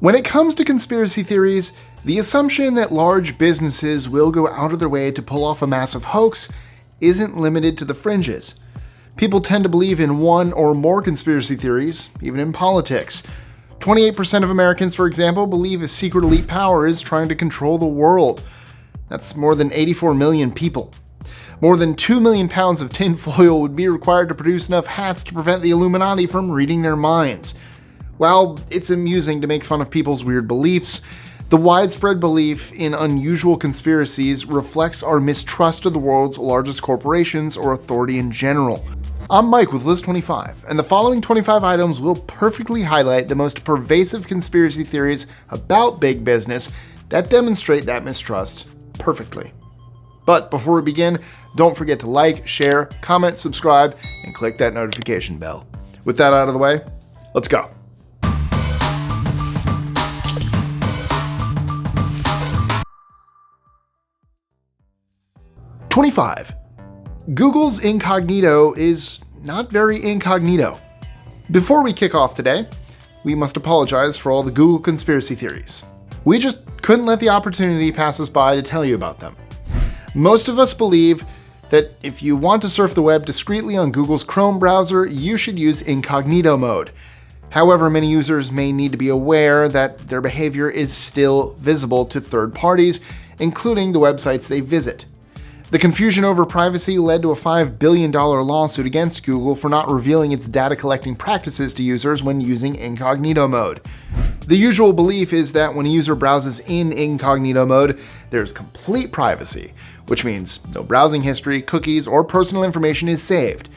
When it comes to conspiracy theories, the assumption that large businesses will go out of their way to pull off a massive hoax isn't limited to the fringes. People tend to believe in one or more conspiracy theories, even in politics. 28% of Americans, for example, believe a secret elite power is trying to control the world. That's more than 84 million people. More than 2 million pounds of tinfoil would be required to produce enough hats to prevent the Illuminati from reading their minds. While it's amusing to make fun of people's weird beliefs, the widespread belief in unusual conspiracies reflects our mistrust of the world's largest corporations or authority in general. I'm Mike with List 25, and the following 25 items will perfectly highlight the most pervasive conspiracy theories about big business that demonstrate that mistrust perfectly. But before we begin, don't forget to like, share, comment, subscribe, and click that notification bell. With that out of the way, let's go. 25. Google's incognito is not very incognito. Before we kick off today, we must apologize for all the Google conspiracy theories. We just couldn't let the opportunity pass us by to tell you about them. Most of us believe that if you want to surf the web discreetly on Google's Chrome browser, you should use incognito mode. However, many users may need to be aware that their behavior is still visible to third parties, including the websites they visit. The confusion over privacy led to a $5 billion lawsuit against Google for not revealing its data collecting practices to users when using incognito mode. The usual belief is that when a user browses in incognito mode, there's complete privacy, which means no browsing history, cookies, or personal information is saved.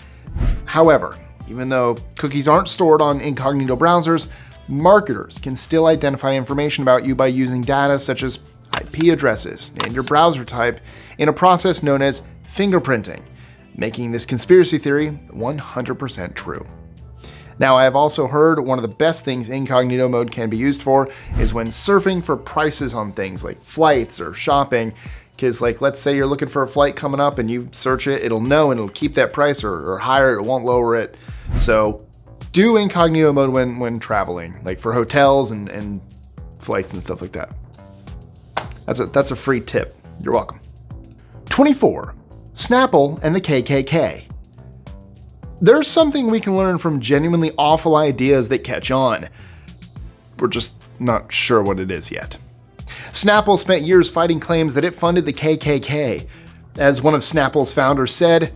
However, even though cookies aren't stored on incognito browsers, marketers can still identify information about you by using data such as IP addresses and your browser type in a process known as fingerprinting, making this conspiracy theory 100% true. Now, I have also heard one of the best things incognito mode can be used for is when surfing for prices on things like flights or shopping, because let's say you're looking for a flight coming up and you search it, it'll know and it'll keep that price or higher, it won't lower it. So do incognito mode when traveling, like for hotels and flights and stuff like that. That's a free tip. You're welcome. 24. Snapple and the KKK. There's something we can learn from genuinely awful ideas that catch on. We're just not sure what it is yet. Snapple spent years fighting claims that it funded the KKK. As one of Snapple's founders said,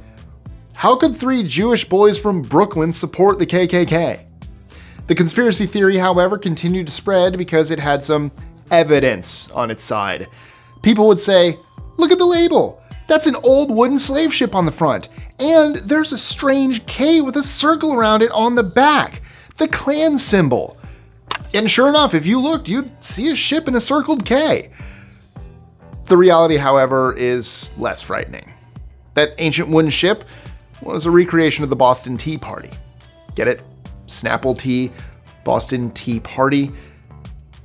"How could 3 Jewish boys from Brooklyn support the KKK?" The conspiracy theory, however, continued to spread because it had some evidence on its side. People would say, "Look at the label. That's an old wooden slave ship on the front. And there's a strange K with a circle around it on the back. The Klan symbol." And sure enough, if you looked, you'd see a ship in a circled K. The reality, however, is less frightening. That ancient wooden ship was a recreation of the Boston Tea Party. Get it? Snapple Tea, Boston Tea Party.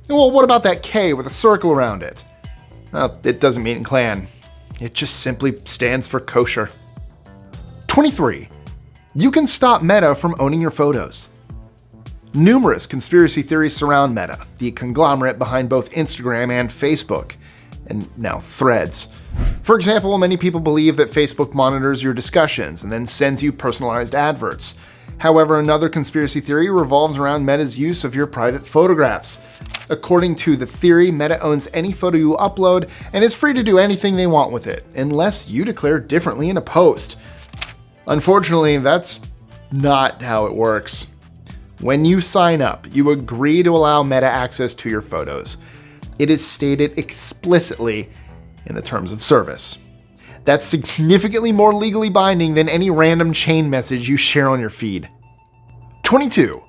Well, what about that K with a circle around it? Well, it doesn't mean Klan. It just simply stands for kosher. 23. You can stop Meta from owning your photos. Numerous conspiracy theories surround Meta, the conglomerate behind both Instagram and Facebook, and now Threads. For example, many people believe that Facebook monitors your discussions and then sends you personalized adverts. However, another conspiracy theory revolves around Meta's use of your private photographs. According to the theory, Meta owns any photo you upload and is free to do anything they want with it, unless you declare differently in a post. Unfortunately, that's not how it works. When you sign up, you agree to allow Meta access to your photos. It is stated explicitly in the terms of service. That's significantly more legally binding than any random chain message you share on your feed. 22.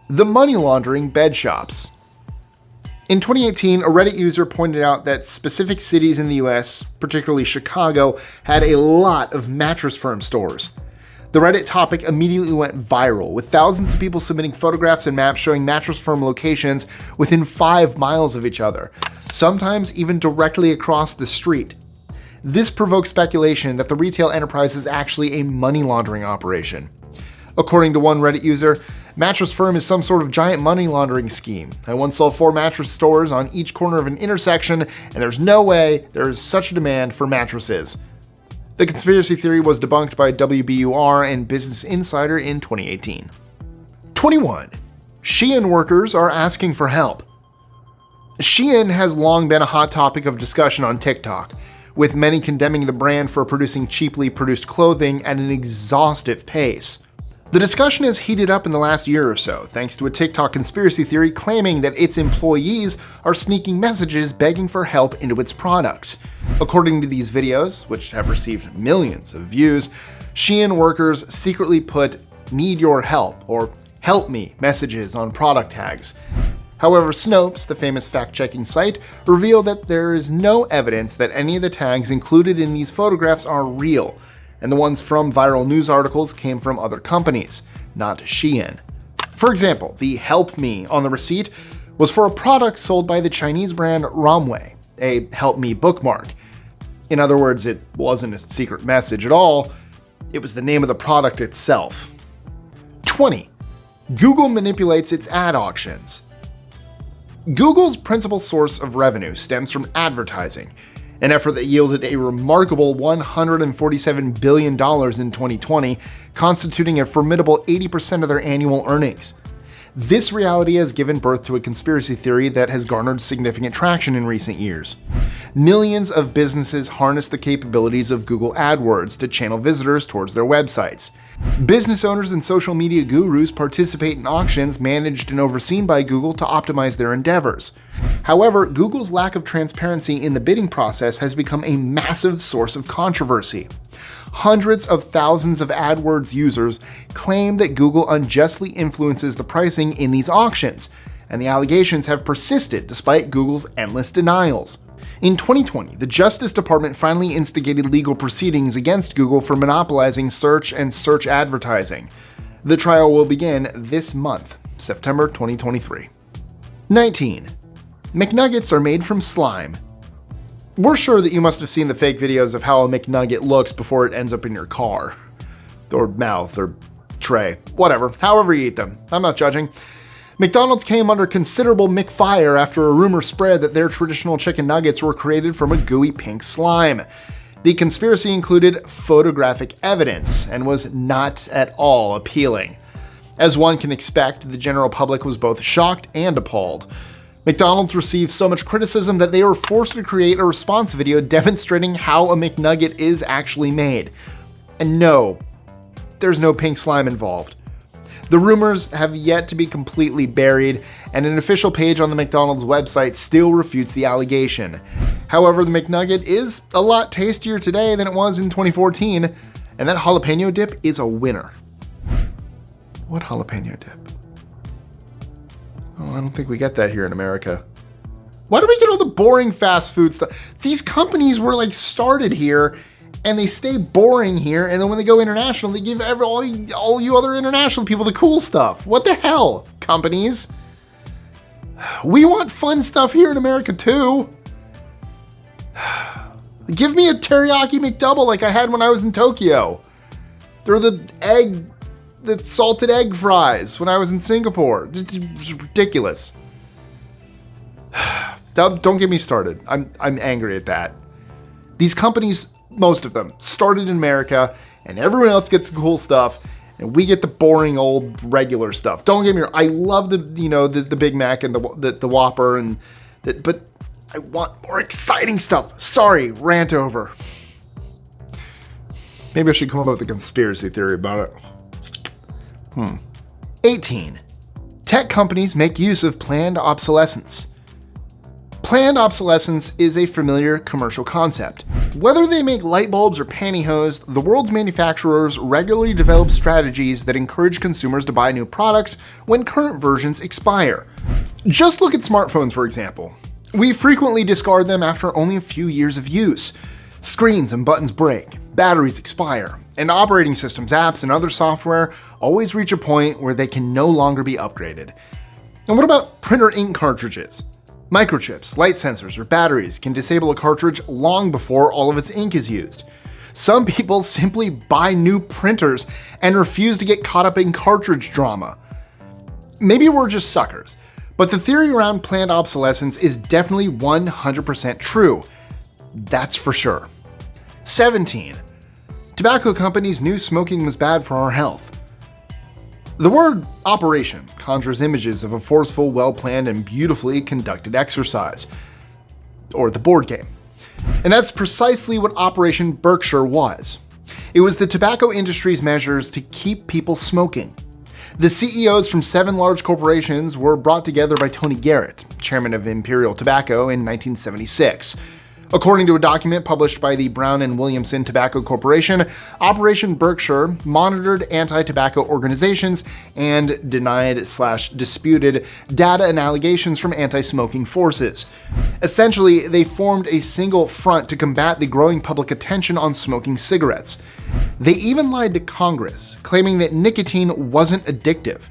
The money laundering bed shops. In 2018, a Reddit user pointed out that specific cities in the US, particularly Chicago, had a lot of mattress firm stores. The Reddit topic immediately went viral, with thousands of people submitting photographs and maps showing mattress firm locations within 5 miles of each other, sometimes even directly across the street. This provoked speculation that the retail enterprise is actually a money laundering operation. According to one Reddit user, Mattress Firm is some sort of giant money laundering scheme. I once saw 4 mattress stores on each corner of an intersection, and there's no way there is such a demand for mattresses. The conspiracy theory was debunked by WBUR and Business Insider in 2018. 21. Shein workers are asking for help. Shein has long been a hot topic of discussion on TikTok, with many condemning the brand for producing cheaply produced clothing at an exhaustive pace. The discussion has heated up in the last year or so, thanks to a TikTok conspiracy theory claiming that its employees are sneaking messages begging for help into its products. According to these videos, which have received millions of views, Shein workers secretly put "need your help" or "help me" messages on product tags. However, Snopes, the famous fact-checking site, revealed that there is no evidence that any of the tags included in these photographs are real, and the ones from viral news articles came from other companies, not Shein. For example, the "help me" on the receipt was for a product sold by the Chinese brand Romwe, a "help me" bookmark. In other words, it wasn't a secret message at all, it was the name of the product itself. 20. Google manipulates its ad auctions. Google's principal source of revenue stems from advertising, an effort that yielded a remarkable $147 billion in 2020, constituting a formidable 80% of their annual earnings. This reality has given birth to a conspiracy theory that has garnered significant traction in recent years. Millions of businesses harness the capabilities of Google AdWords to channel visitors towards their websites. Business owners and social media gurus participate in auctions managed and overseen by Google to optimize their endeavors. However, Google's lack of transparency in the bidding process has become a massive source of controversy. Hundreds of thousands of AdWords users claim that Google unjustly influences the pricing in these auctions, and the allegations have persisted despite Google's endless denials. In 2020, the Justice Department finally instigated legal proceedings against Google for monopolizing search and search advertising. The trial will begin this month, September 2023. 19. McNuggets are made from slime. We're sure that you must have seen the fake videos of how a McNugget looks before it ends up in your car, or mouth, or tray, whatever, however you eat them. I'm not judging. McDonald's came under considerable McFire after a rumor spread that their traditional chicken nuggets were created from a gooey pink slime. The conspiracy included photographic evidence and was not at all appealing. As one can expect, the general public was both shocked and appalled. McDonald's received so much criticism that they were forced to create a response video demonstrating how a McNugget is actually made. And no, there's no pink slime involved. The rumors have yet to be completely buried, and an official page on the McDonald's website still refutes the allegation. However, the McNugget is a lot tastier today than it was in 2014, and that jalapeno dip is a winner. What jalapeno dip? Oh, I don't think we get that here in America. Why do we get all the boring fast food stuff? These companies were started here, and they stay boring here, and then when they go international, they give all you other international people the cool stuff. What the hell, companies? We want fun stuff here in America too. Give me a teriyaki McDouble like I had when I was in Tokyo. They're the salted egg fries when I was in Singapore. It's ridiculous. Don't get me started. I'm angry at that. These companies, most of them, started in America, and everyone else gets the cool stuff, and we get the boring old regular stuff. Don't get me wrong. I love the Big Mac and the Whopper but I want more exciting stuff. Sorry, rant over. Maybe I should come up with a conspiracy theory about it. 18. Tech companies make use of planned obsolescence. Planned obsolescence is a familiar commercial concept. Whether they make light bulbs or pantyhose, the world's manufacturers regularly develop strategies that encourage consumers to buy new products when current versions expire. Just look at smartphones, for example. We frequently discard them after only a few years of use. Screens and buttons break, batteries expire, and operating systems, apps, and other software always reach a point where they can no longer be upgraded. And what about printer ink cartridges? Microchips, light sensors, or batteries can disable a cartridge long before all of its ink is used. Some people simply buy new printers and refuse to get caught up in cartridge drama. Maybe we're just suckers, but the theory around planned obsolescence is definitely 100% true. That's for sure. 17. Tobacco companies knew smoking was bad for our health. The word operation conjures images of a forceful, well-planned, and beautifully conducted exercise, or the board game. And that's precisely what Operation Berkshire was. It was the tobacco industry's measures to keep people smoking. The CEOs from 7 large corporations were brought together by Tony Garrett, chairman of Imperial Tobacco, in 1976. According to a document published by the Brown and Williamson Tobacco Corporation, Operation Berkshire monitored anti-tobacco organizations and denied/disputed data and allegations from anti-smoking forces. Essentially, they formed a single front to combat the growing public attention on smoking cigarettes. They even lied to Congress, claiming that nicotine wasn't addictive.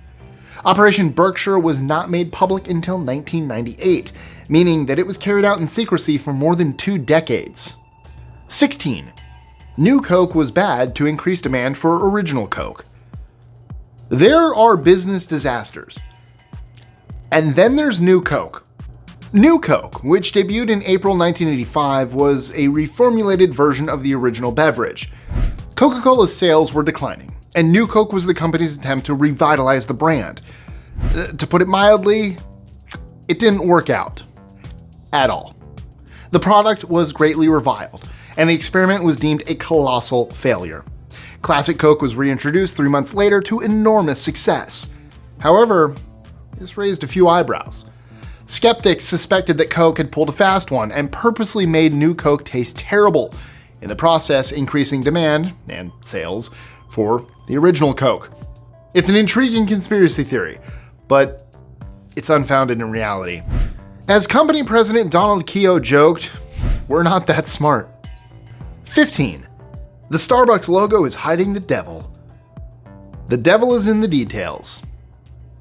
Operation Berkshire was not made public until 1998, meaning that it was carried out in secrecy for more than 2 decades. 16. New Coke was bad to increase demand for original Coke. There are business disasters. And then there's New Coke. New Coke, which debuted in April 1985, was a reformulated version of the original beverage. Coca-Cola's sales were declining, and New Coke was the company's attempt to revitalize the brand. To put it mildly, it didn't work out. At all. The product was greatly reviled, and the experiment was deemed a colossal failure. Classic Coke was reintroduced 3 months later to enormous success. However, this raised a few eyebrows. Skeptics suspected that Coke had pulled a fast one and purposely made New Coke taste terrible, in the process increasing demand, and sales, for the original Coke. It's an intriguing conspiracy theory, but it's unfounded in reality. As company president Donald Keogh joked, we're not that smart. 15. The Starbucks logo is hiding the devil. The devil is in the details.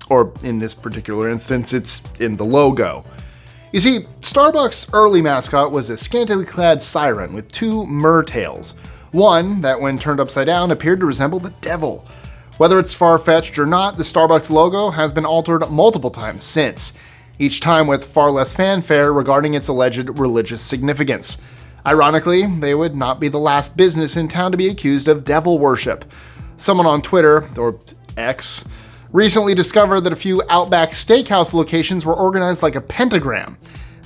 Or in this particular instance, it's in the logo. You see, Starbucks' early mascot was a scantily clad siren with 2 mertails. One that, when turned upside down, appeared to resemble the devil. Whether it's far-fetched or not, the Starbucks logo has been altered multiple times since, each time with far less fanfare regarding its alleged religious significance. Ironically, they would not be the last business in town to be accused of devil worship. Someone on Twitter, or X, recently discovered that a few Outback Steakhouse locations were organized like a pentagram.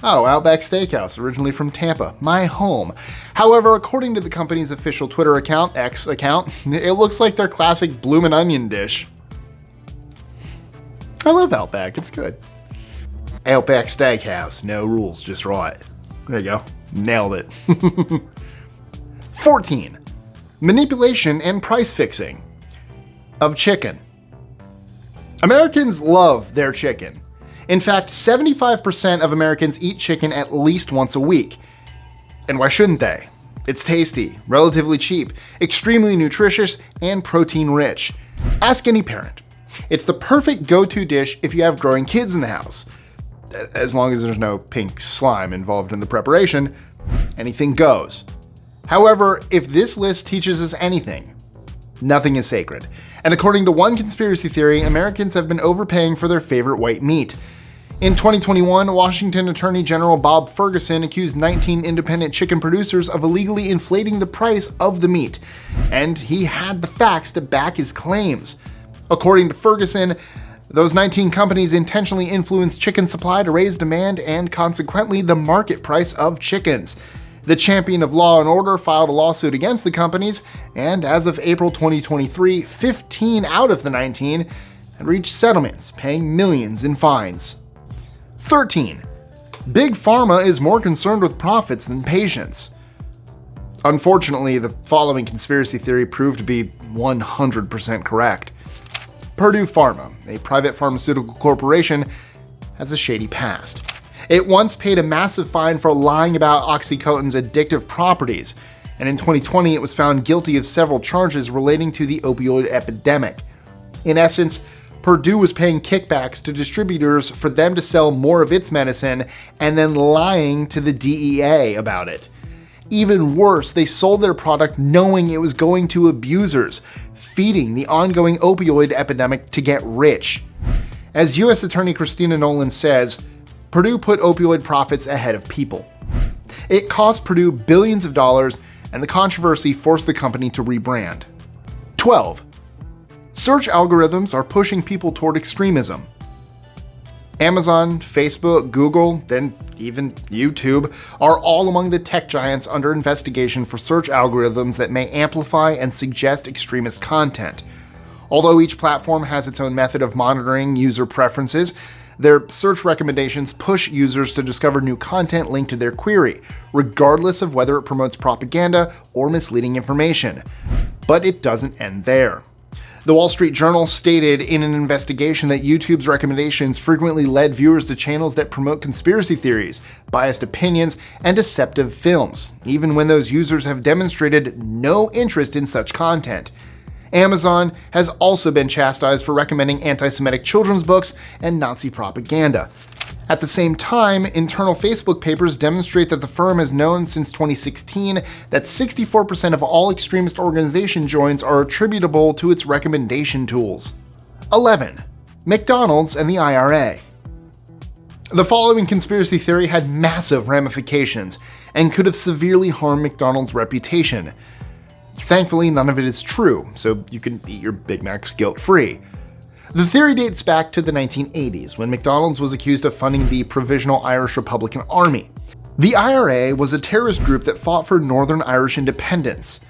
Oh, Outback Steakhouse, originally from Tampa, my home. However, according to the company's official Twitter account, X account, it looks like their classic bloomin' onion dish. I love Outback, it's good. Outback Steakhouse, no rules, just right. There you go, nailed it. 14. Manipulation and price fixing of chicken. Americans love their chicken. In fact, 75% of Americans eat chicken at least once a week. And why shouldn't they? It's tasty, relatively cheap, extremely nutritious, and protein-rich. Ask any parent. It's the perfect go-to dish if you have growing kids in the house. As long as there's no pink slime involved in the preparation, anything goes. However, if this list teaches us anything, nothing is sacred. And according to one conspiracy theory, Americans have been overpaying for their favorite white meat. In 2021, Washington Attorney General Bob Ferguson accused 19 independent chicken producers of illegally inflating the price of the meat, and he had the facts to back his claims. According to Ferguson, those 19 companies intentionally influenced chicken supply to raise demand and, consequently, the market price of chickens. The champion of law and order filed a lawsuit against the companies, and as of April 2023, 15 out of the 19 had reached settlements, paying millions in fines. 13. Big Pharma is more concerned with profits than patients. Unfortunately, the following conspiracy theory proved to be 100% correct. Purdue Pharma, a private pharmaceutical corporation, has a shady past. It once paid a massive fine for lying about OxyContin's addictive properties, and in 2020 it was found guilty of several charges relating to the opioid epidemic. In essence, Purdue was paying kickbacks to distributors for them to sell more of its medicine and then lying to the DEA about it. Even worse, they sold their product knowing it was going to abusers, feeding the ongoing opioid epidemic to get rich. As U.S. Attorney Christina Nolan says, Purdue put opioid profits ahead of people. It cost Purdue billions of dollars, and the controversy forced the company to rebrand. 12. Search algorithms are pushing people toward extremism. Amazon, Facebook, Google, then even YouTube are all among the tech giants under investigation for search algorithms that may amplify and suggest extremist content. Although each platform has its own method of monitoring user preferences, their search recommendations push users to discover new content linked to their query, regardless of whether it promotes propaganda or misleading information. But it doesn't end there. The Wall Street Journal stated in an investigation that YouTube's recommendations frequently led viewers to channels that promote conspiracy theories, biased opinions, and deceptive films, even when those users have demonstrated no interest in such content. Amazon has also been chastised for recommending anti-Semitic children's books and Nazi propaganda. At the same time, internal Facebook papers demonstrate that the firm has known since 2016 that 64% of all extremist organization joins are attributable to its recommendation tools. 11. McDonald's and the IRA. The following conspiracy theory had massive ramifications and could have severely harmed McDonald's reputation. Thankfully, none of it is true, so you can eat your Big Macs guilt-free. The theory dates back to the 1980s, when McDonald's was accused of funding the Provisional Irish Republican Army. The IRA was a terrorist group that fought for Northern Irish independence.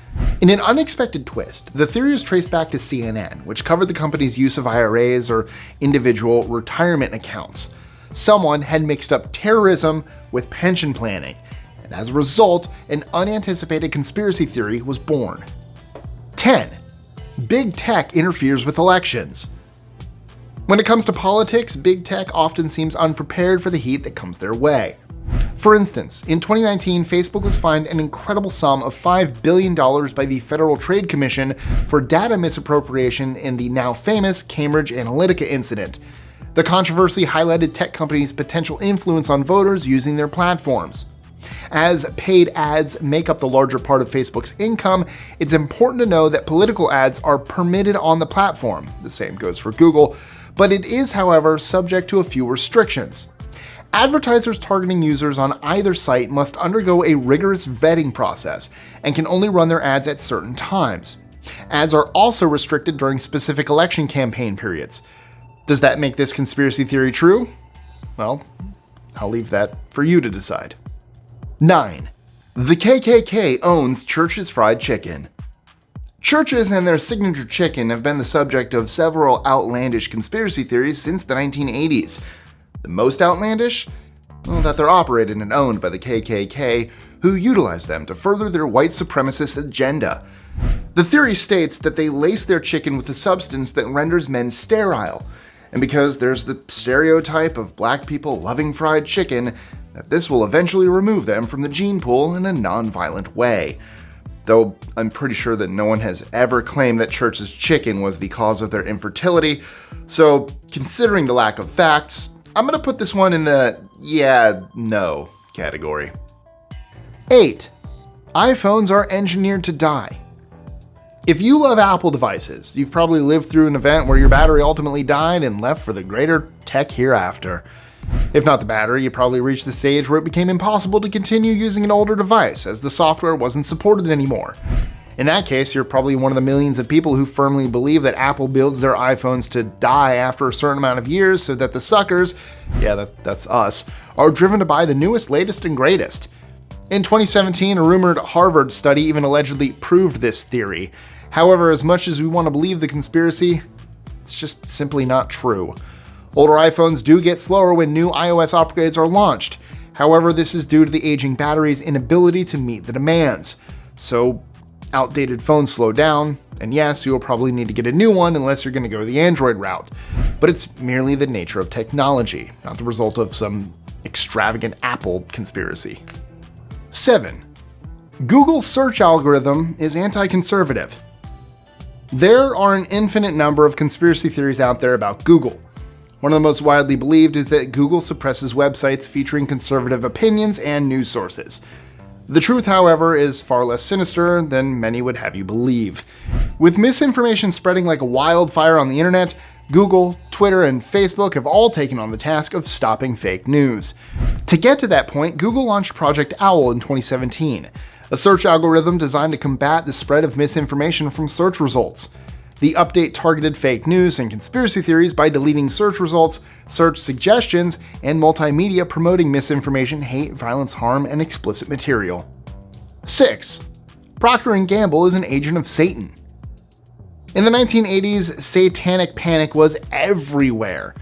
In an unexpected twist, the theory is traced back to CNN, which covered the company's use of IRAs, or individual retirement accounts. Someone had mixed up terrorism with pension planning, and as a result, an unanticipated conspiracy theory was born. 10. Big Tech interferes with elections. When it comes to politics, big tech often seems unprepared for the heat that comes their way. For instance, in 2019, Facebook was fined an incredible sum of $5 billion by the Federal Trade Commission for data misappropriation in the now famous Cambridge Analytica incident. The controversy highlighted tech companies' potential influence on voters using their platforms. As paid ads make up the larger part of Facebook's income, it's important to know that political ads are permitted on the platform. The same goes for Google. But it is, however, subject to a few restrictions. Advertisers targeting users on either site must undergo a rigorous vetting process and can only run their ads at certain times. Ads are also restricted during specific election campaign periods. Does that make this conspiracy theory true? Well, I'll leave that for you to decide. 9. The KKK owns Church's Fried Chicken. Churches and their signature chicken have been the subject of several outlandish conspiracy theories since the 1980s. The most outlandish? Well, that they're operated and owned by the KKK, who utilize them to further their white supremacist agenda. The theory states that they lace their chicken with a substance that renders men sterile, and because there's the stereotype of black people loving fried chicken, that this will eventually remove them from the gene pool in a non-violent way. Though I'm pretty sure that no one has ever claimed that Church's chicken was the cause of their infertility, so considering the lack of facts, I'm gonna put this one in the yeah, no category. 8. iPhones are engineered to die. If you love Apple devices, you've probably lived through an event where your battery ultimately died and left for the greater tech hereafter. If not the battery, you probably reached the stage where it became impossible to continue using an older device as the software wasn't supported anymore. In that case, you're probably one of the millions of people who firmly believe that Apple builds their iPhones to die after a certain amount of years so that the suckers, yeah, that's us, are driven to buy the newest, latest, and greatest. In 2017, a rumored Harvard study even allegedly proved this theory. However, as much as we want to believe the conspiracy, it's just simply not true. Older iPhones do get slower when new iOS upgrades are launched. However, this is due to the aging battery's inability to meet the demands. So, outdated phones slow down, and yes, you'll probably need to get a new one unless you're going to go the Android route. But it's merely the nature of technology, not the result of some extravagant Apple conspiracy. 7. Google's search algorithm is anti-conservative. There are an infinite number of conspiracy theories out there about Google. One of the most widely believed is that Google suppresses websites featuring conservative opinions and news sources. The truth, however, is far less sinister than many would have you believe. With misinformation spreading like a wildfire on the internet, Google, Twitter, and Facebook have all taken on the task of stopping fake news. To get to that point, Google launched Project Owl in 2017, a search algorithm designed to combat the spread of misinformation from search results. The update targeted fake news and conspiracy theories by deleting search results, search suggestions, and multimedia promoting misinformation, hate, violence, harm, and explicit material. 6. Procter & Gamble is an agent of Satan. In the 1980s, satanic panic was everywhere.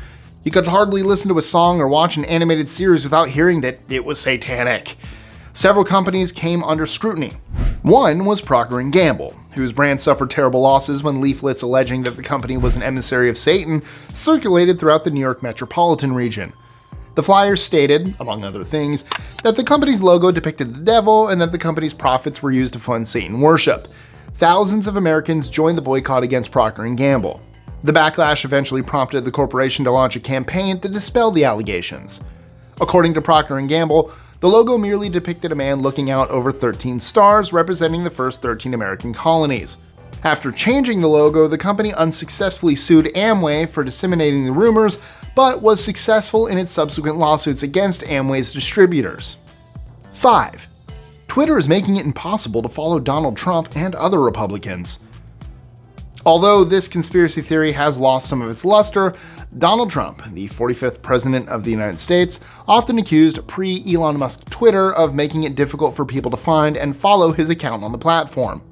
You could hardly listen to a song or watch an animated series without hearing that it was satanic. Several companies came under scrutiny. One was Procter & Gamble, whose brand suffered terrible losses when leaflets alleging that the company was an emissary of Satan circulated throughout the New York metropolitan region. The flyers stated, among other things, that the company's logo depicted the devil and that the company's profits were used to fund Satan worship. Thousands of Americans joined the boycott against Procter & Gamble. The backlash eventually prompted the corporation to launch a campaign to dispel the allegations. According to Procter & Gamble, the logo merely depicted a man looking out over 13 stars, representing the first 13 American colonies. After changing the logo, the company unsuccessfully sued Amway for disseminating the rumors, but was successful in its subsequent lawsuits against Amway's distributors. 5. Twitter is making it impossible to follow Donald Trump and other Republicans. Although this conspiracy theory has lost some of its luster, Donald Trump, the 45th President of the United States, often accused pre-Elon Musk Twitter of making it difficult for people to find and follow his account on the platform.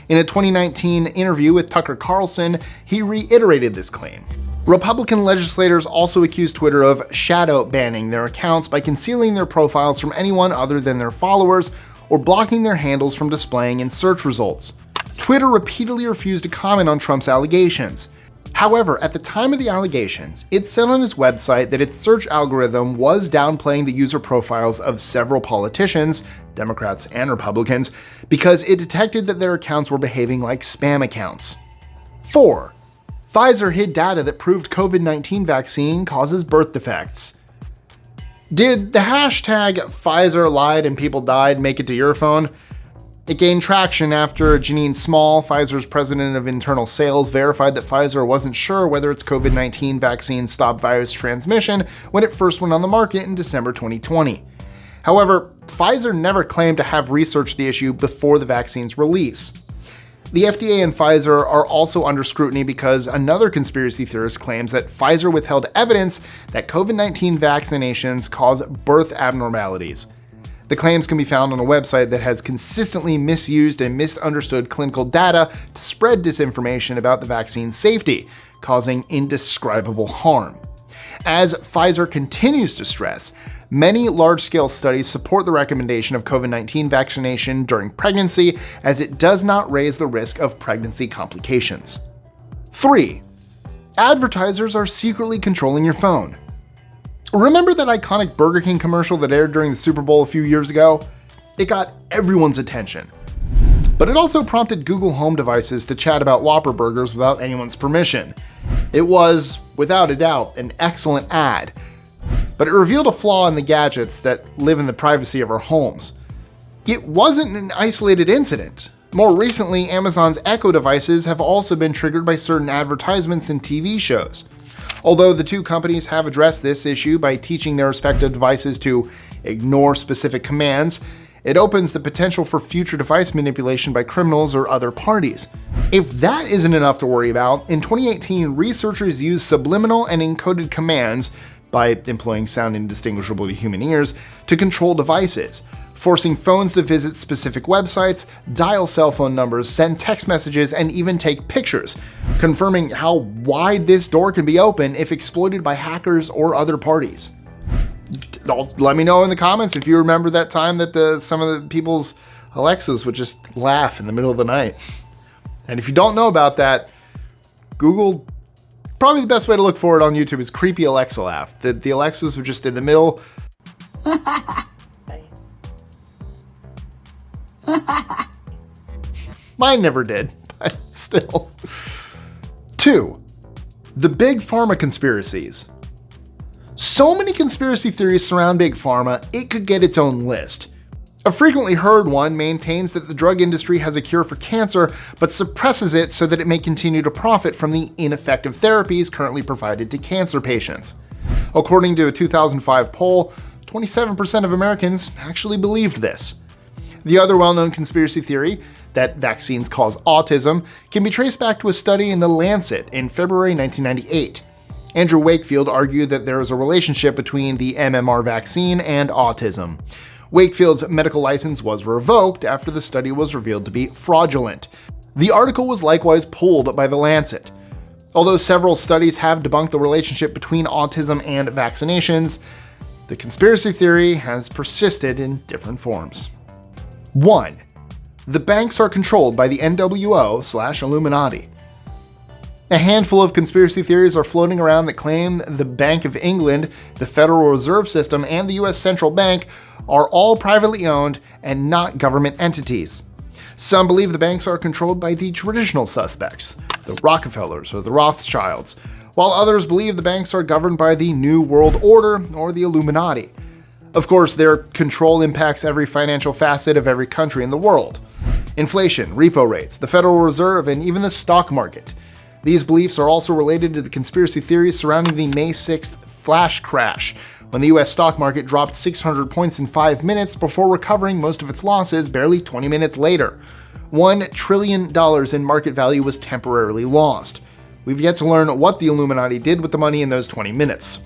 In a 2019 interview with Tucker Carlson, he reiterated this claim. Republican legislators also accused Twitter of shadow banning their accounts by concealing their profiles from anyone other than their followers or blocking their handles from displaying in search results. Twitter repeatedly refused to comment on Trump's allegations. However, at the time of the allegations, it said on its website that its search algorithm was downplaying the user profiles of several politicians, Democrats and Republicans, because it detected that their accounts were behaving like spam accounts. 4. Pfizer hid data that proved COVID-19 vaccine causes birth defects. Did the hashtag Pfizer lied and people died make it to your phone? It gained traction after Janine Small, Pfizer's president of internal sales, verified that Pfizer wasn't sure whether its COVID-19 vaccine stopped virus transmission when it first went on the market in December 2020. However, Pfizer never claimed to have researched the issue before the vaccine's release. The FDA and Pfizer are also under scrutiny because another conspiracy theorist claims that Pfizer withheld evidence that COVID-19 vaccinations cause birth abnormalities. The claims can be found on a website that has consistently misused and misunderstood clinical data to spread disinformation about the vaccine's safety, causing indescribable harm. As Pfizer continues to stress, many large-scale studies support the recommendation of COVID-19 vaccination during pregnancy, as it does not raise the risk of pregnancy complications. 3. Advertisers are secretly controlling your phone. Remember that iconic Burger King commercial that aired during the Super Bowl a few years ago? It got everyone's attention. But it also prompted Google Home devices to chat about Whopper burgers without anyone's permission. It was, without a doubt, an excellent ad. But it revealed a flaw in the gadgets that live in the privacy of our homes. It wasn't an isolated incident. More recently, Amazon's Echo devices have also been triggered by certain advertisements in TV shows. Although the two companies have addressed this issue by teaching their respective devices to ignore specific commands, it opens the potential for future device manipulation by criminals or other parties. If that isn't enough to worry about, in 2018, researchers used subliminal and encoded commands, by employing sound indistinguishable to human ears, to control devices, forcing phones to visit specific websites, dial cell phone numbers, send text messages, and even take pictures, confirming how wide this door can be open if exploited by hackers or other parties. Let me know in the comments if you remember that time that some of the people's Alexas would just laugh in the middle of the night. And if you don't know about that, Google, probably the best way to look for it on YouTube is creepy Alexa laugh. The Alexas were just in the middle. Mine never did, but still. 2. The Big Pharma conspiracies. So many conspiracy theories surround Big Pharma, it could get its own list. A frequently heard one maintains that the drug industry has a cure for cancer, but suppresses it so that it may continue to profit from the ineffective therapies currently provided to cancer patients. According to a 2005 poll, 27% of Americans actually believed this. The other well-known conspiracy theory, that vaccines cause autism, can be traced back to a study in The Lancet in February 1998. Andrew Wakefield argued that there is a relationship between the MMR vaccine and autism. Wakefield's medical license was revoked after the study was revealed to be fraudulent. The article was likewise pulled by The Lancet. Although several studies have debunked the relationship between autism and vaccinations, the conspiracy theory has persisted in different forms. 1. The banks are controlled by the NWO/Illuminati. A handful of conspiracy theories are floating around that claim the Bank of England, the Federal Reserve System, and the US Central Bank are all privately owned and not government entities. Some believe the banks are controlled by the traditional suspects, the Rockefellers or the Rothschilds, while others believe the banks are governed by the New World Order or the Illuminati. Of course, their control impacts every financial facet of every country in the world. Inflation, repo rates, the Federal Reserve, and even the stock market. These beliefs are also related to the conspiracy theories surrounding the May 6th flash crash, when the US stock market dropped 600 points in 5 minutes before recovering most of its losses barely 20 minutes later. $1 trillion in market value was temporarily lost. We've yet to learn what the Illuminati did with the money in those 20 minutes.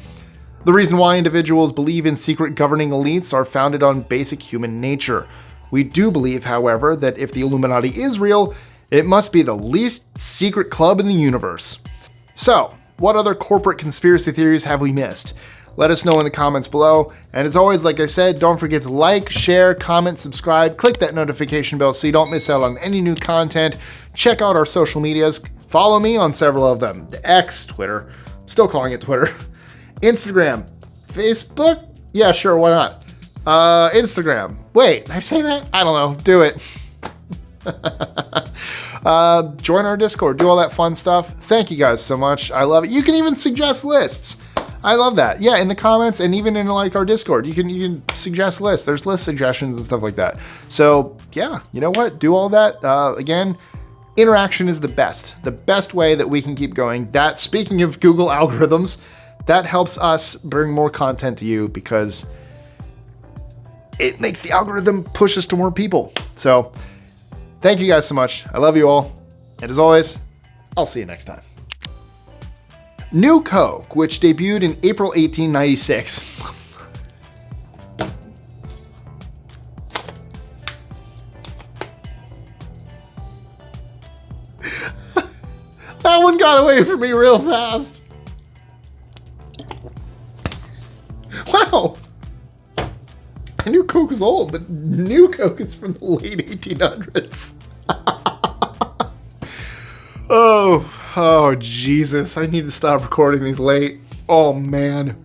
The reason why individuals believe in secret governing elites are founded on basic human nature. We do believe, however, that if the Illuminati is real, it must be the least secret club in the universe. So, what other corporate conspiracy theories have we missed? Let us know in the comments below. And as always, like I said, don't forget to like, share, comment, subscribe, click that notification bell so you don't miss out on any new content. Check out our social medias. Follow me on several of them. X, Twitter, still calling it Twitter. Instagram, Facebook? Yeah, sure, why not? Instagram. Wait, did I say that? I don't know. Do it. Join our Discord, do all that fun stuff. Thank you guys so much. I love it. You can even suggest lists. I love that. Yeah, in the comments and even in like our Discord, you can suggest lists. There's list suggestions and stuff like that. So yeah, you know what? Do all that. Again, interaction is the best way that we can keep going. That, speaking of Google algorithms, that helps us bring more content to you because it makes the algorithm push us to more people. So thank you guys so much. I love you all. And as always, I'll see you next time. New Coke, which debuted in April 1896. That one got away from me real fast. Wow. I knew Coke was old, but New Coke is from the late 1800s. Oh, Jesus. I need to stop recording these late. Oh, man.